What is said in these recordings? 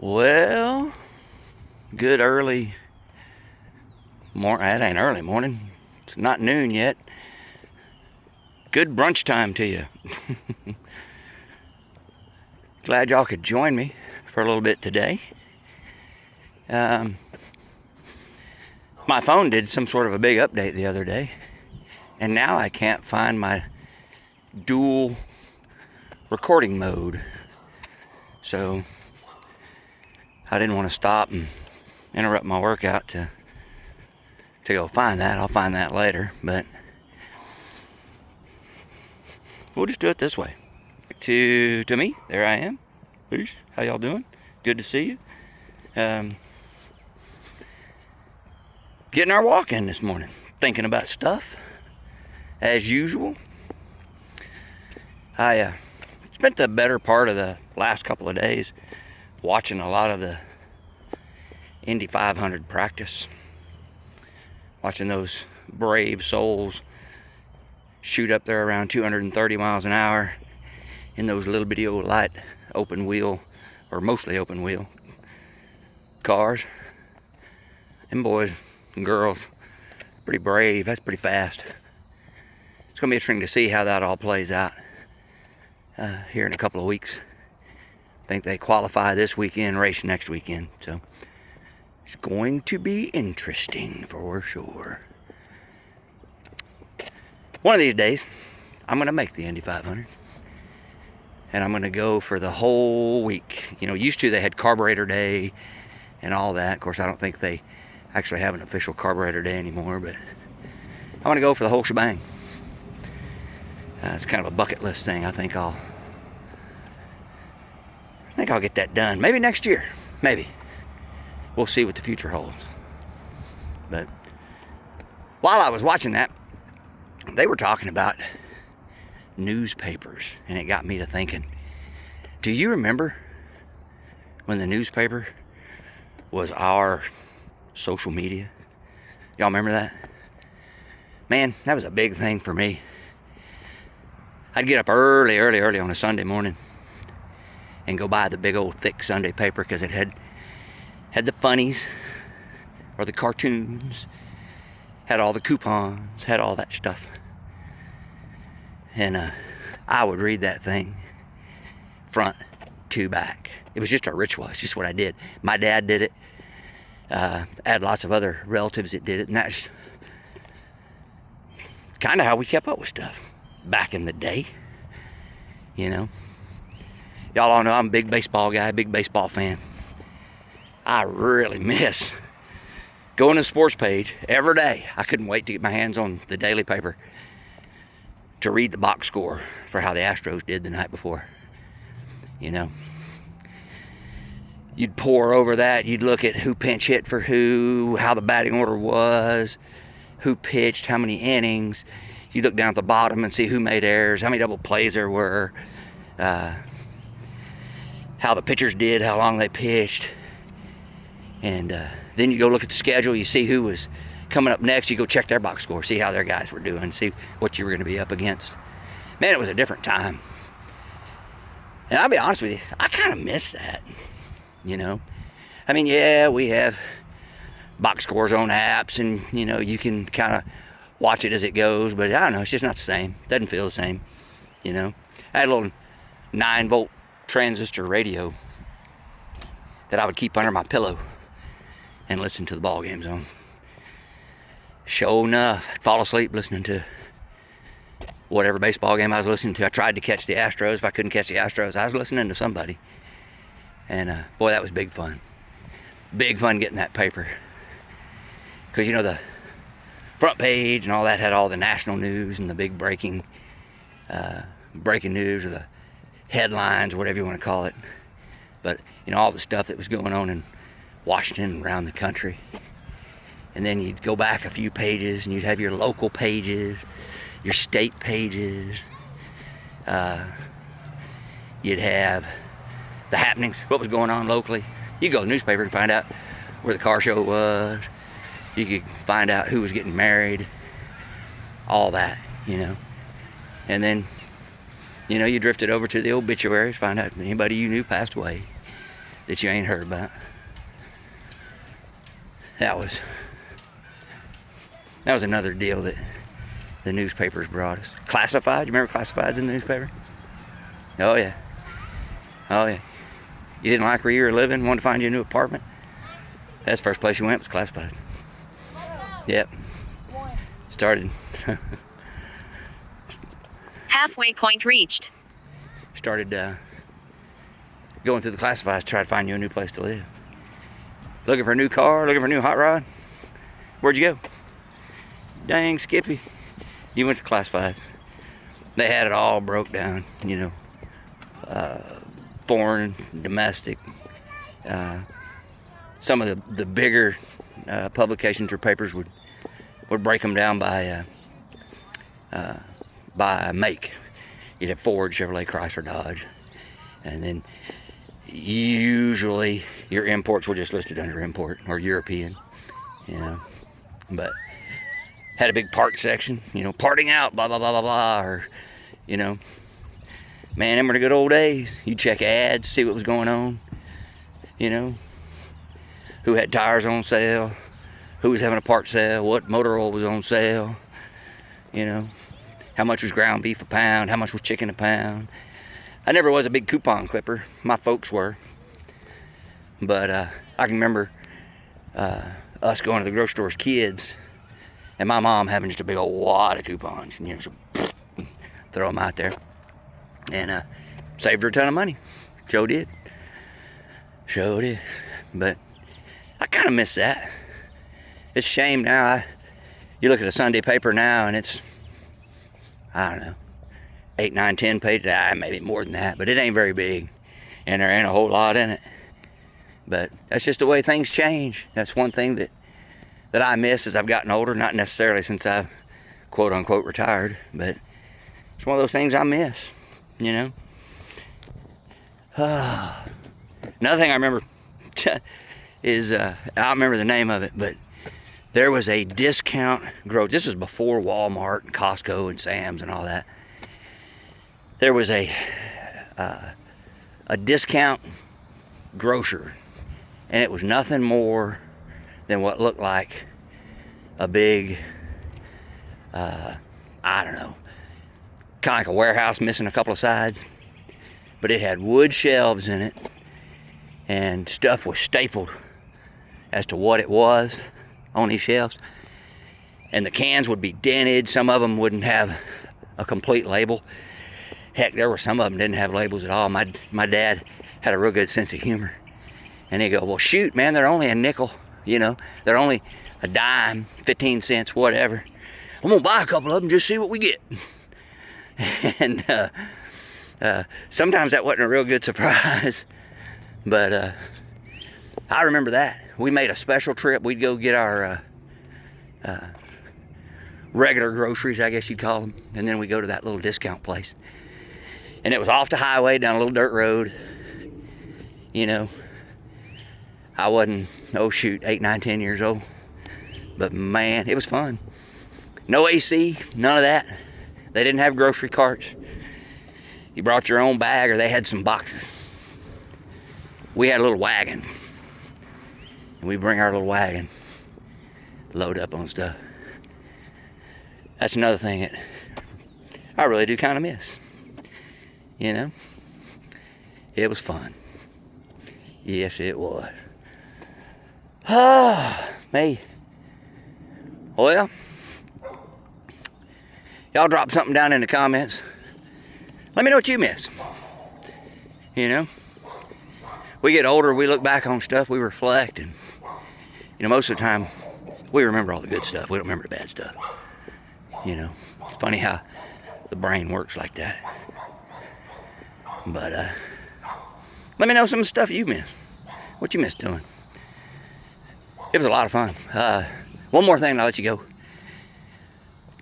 Well, good early morning. That ain't early morning. It's not noon yet. Good brunch time to you. Glad y'all could join me for a little bit today. My phone did some sort of a big update the other day, and now I can't find my dual recording mode. So I didn't want to stop and interrupt my workout to go find that. I'll find that later, but we'll just do it this way. To me, there I am. Peace. How y'all doing? Good to see you. Getting our walk in this morning. Thinking about stuff, as usual. I spent the better part of the last couple of days watching a lot of the Indy 500 practice. Watching those brave souls shoot up there around 230 miles an hour in those little bitty old light open wheel, or mostly open wheel cars. Them boys and girls, pretty brave. That's pretty fast. It's going to be interesting to see how that all plays out here in a couple of weeks. I think they qualify this weekend, race next weekend. So it's going to be interesting for sure. One of these days, I'm going to make the Indy 500. And I'm going to go for the whole week. You know, used to they had carburetor day and all that. Of course, I don't think they actually have an official carburetor day anymore, but I want to go for the whole shebang. It's kind of a bucket list thing. I think I'll get that done. Maybe next year. Maybe. We'll see what the future holds. But while I was watching that, they were talking about newspapers, and it got me to thinking, do you remember when the newspaper was our social media? Y'all remember that? Man, that was a big thing for me. I'd get up early on a Sunday morning and go buy the big old thick Sunday paper because it had the funnies or the cartoons, had all the coupons, had all that stuff. And I would read that thing front to back. It was just a ritual. It's just what I did. My dad did it. I had lots of other relatives that did it, and that's kind of how we kept up with stuff back in the day. You know, y'all all know I'm a big baseball guy, big baseball fan. I really miss going to the sports page every day. I couldn't wait to get my hands on the daily paper to read the box score for how the Astros did the night before. You know, you'd pore over that. You'd look at who pinch hit for who, how the batting order was, who pitched, how many innings. You look down at the bottom and see who made errors, how many double plays there were, how the pitchers did, how long they pitched. And then you go look at the schedule. You see who was coming up next. You go check their box score, see how their guys were doing, see what you were going to be up against. Man, it was a different time. And I'll be honest with you, I kind of miss that, you know. I mean, yeah, we have box scores on apps, and, you know, you can kind of watch it as it goes, but I don't know, it's just not the same. Doesn't feel the same, you know. I had a little 9-volt transistor radio that I would keep under my pillow and listen to the ball games on. Sure enough, I'd fall asleep listening to whatever baseball game I was listening to. I tried to catch the Astros. If I couldn't catch the Astros, I was listening to somebody. And boy, that was big fun. Big fun getting that paper. Because, you know, the front page and all that had all the national news and the big breaking news, or the headlines, or whatever you want to call it. But, you know, all the stuff that was going on in Washington and around the country. And then you'd go back a few pages and you'd have your local pages, your state pages. You'd have the happenings, what was going on locally. You go to the newspaper and find out where the car show was. You could find out who was getting married. All that, you know. And then, you know, you drifted over to the obituaries, find out if anybody you knew passed away. that you ain't heard about. That was another deal that the newspapers brought us. Classified, you remember classifieds in the newspaper? Oh yeah. Oh yeah. You didn't like where you were living, wanted to find you a new apartment? That's the first place you went, was classified. Yep. Started. Halfway point reached. Started going through the classifieds to try to find you a new place to live. Looking for a new car, looking for a new hot rod? Where'd you go? Dang, Skippy. You went to classifieds. They had it all broke down, you know. Foreign, domestic. Some of the bigger publications or papers would break them down by make. You'd have Ford, Chevrolet, Chrysler, Dodge, and then usually your imports were just listed under import or European, you know. But had a big part section, you know, parting out, blah blah blah blah blah, or you know, man, them were the good old days. You check ads, see what was going on, you know, who had tires on sale, who was having a part sale, what motor oil was on sale, you know, how much was ground beef a pound, how much was chicken a pound. I never was a big coupon clipper. My folks were. But I can remember us going to the grocery store as kids and my mom having just a big old wad of coupons. And, you know, so throw them out there. And saved her a ton of money. Joe did. Sure did. But I kind of miss that. It's a shame now. You look at a Sunday paper now and it's, I don't know, 8, 9, 10 pages, maybe more than that, but it ain't very big, and there ain't a whole lot in it. But that's just the way things change. That's one thing that I miss as I've gotten older, not necessarily since I've quote unquote retired, but it's one of those things I miss, you know. Another thing I remember is, I don't remember the name of it, but there was a discount grocery. This was before Walmart and Costco and Sam's and all that. There was a discount grocer, and it was nothing more than what looked like a big, I don't know, kind of like a warehouse missing a couple of sides, but it had wood shelves in it, and stuff was stapled as to what it was on these shelves, and the cans would be dented. Some of them wouldn't have a complete label. Heck, there were some of them didn't have labels at all. My dad had a real good sense of humor. And he'd go, well, shoot, man, they're only a nickel, you know. They're only a dime, 15 cents, whatever. I'm going to buy a couple of them, just see what we get. And sometimes that wasn't a real good surprise. But I remember that. We made a special trip. We'd go get our regular groceries, I guess you'd call them. And then we'd go to that little discount place. And it was off the highway, down a little dirt road. You know, I wasn't, 8, 9, 10 years old. But man, it was fun. No AC, none of that. They didn't have grocery carts. You brought your own bag, or they had some boxes. We had a little wagon. And we bring our little wagon, load up on stuff. That's another thing that I really do kind of miss. You know, it was fun. Yes, it was. Me. Well, y'all drop something down in the comments. Let me know what you miss. You know, we get older, we look back on stuff, we reflect, and you know, most of the time, we remember all the good stuff. We don't remember the bad stuff. You know, it's funny how the brain works like that. But let me know some of the stuff you miss. What you miss doing. It was a lot of fun. One more thing and I'll let you go.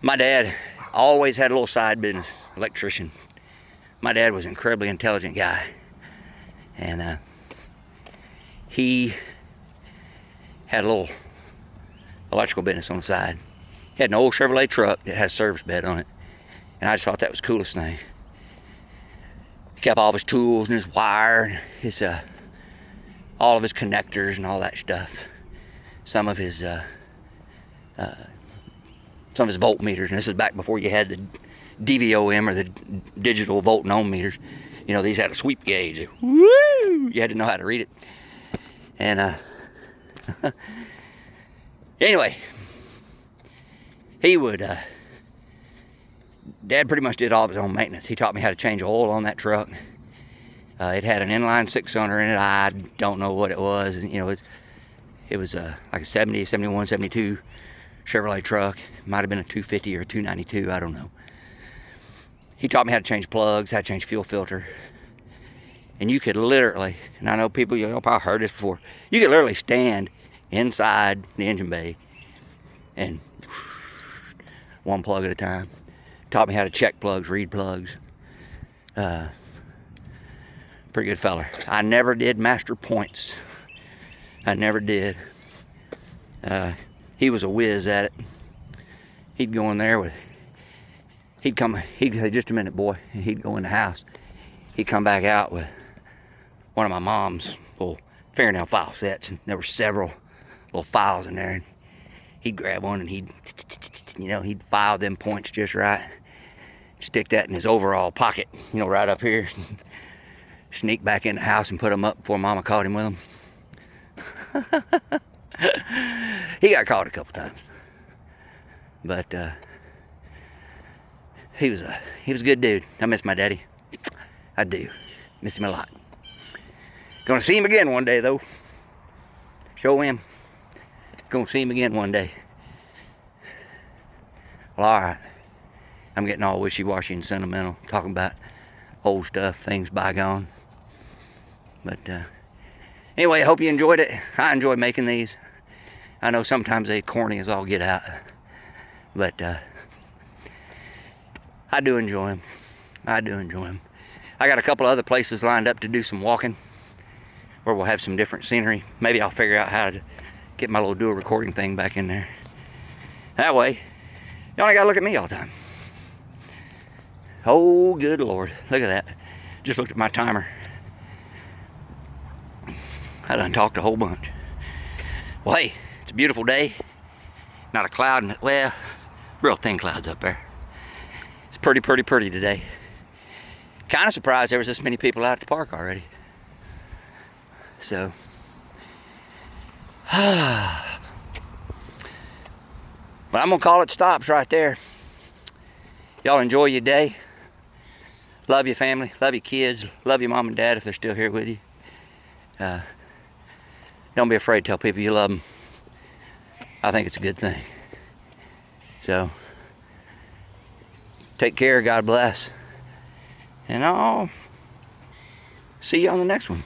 My dad always had a little side business, electrician. My dad was an incredibly intelligent guy. And he had a little electrical business on the side. He had an old Chevrolet truck that had a service bed on it. And I just thought that was the coolest thing. He kept all of his tools and his wire and his all of his connectors and all that stuff. Some of his voltmeters, and this is back before you had the DVOM or the digital volt and ohm meters. You know, these had a sweep gauge. Woo! You had to know how to read it. And anyway, he would. Dad pretty much did all of his own maintenance. He taught me how to change oil on that truck. It had an inline 6-cylinder in it. I don't know what it was. You know, it was like a 70, 71, 72 Chevrolet truck. Might have been a 250 or a 292. I don't know. He taught me how to change plugs, how to change fuel filter. And you could literally, and I know people, you'll probably heard this before, you could literally stand inside the engine bay and one plug at a time. Taught me how to check plugs, read plugs. Pretty good feller. I never did master points. I never did. He was a whiz at it. He'd go in there with, he'd say, just a minute, boy, and he'd go in the house. He'd come back out with one of my mom's little fingernail file sets, and there were several little files in there. And he'd grab one and he'd file them points just right. Stick that in his overall pocket, right up here. Sneak back in the house and put them up before Mama caught him with them. He got caught a couple times, but he was a good dude. I miss my daddy. I do miss him a lot. Gonna see him again one day though. Show him. Gonna see him again one day. Well, all right. I'm getting all wishy-washy and sentimental, talking about old stuff, things bygone. But anyway, I hope you enjoyed it. I enjoy making these. I know sometimes they corny as all get out, but I do enjoy them. I do enjoy them. I got a couple other places lined up to do some walking, where we'll have some different scenery. Maybe I'll figure out how to get my little dual recording thing back in there. That way, you only gotta look at me all the time. Oh, good Lord. Look at that. Just looked at my timer. I done talked a whole bunch. Well, hey, it's a beautiful day. Not a cloud, well, real thin clouds up there. It's pretty today. Kind of surprised there was this many people out at the park already. So, but I'm gonna call it stops right there. Y'all enjoy your day. Love your family, love your kids, love your mom and dad if they're still here with you. Don't be afraid to tell people you love them. I think it's a good thing. So, take care, God bless. And I'll see you on the next one.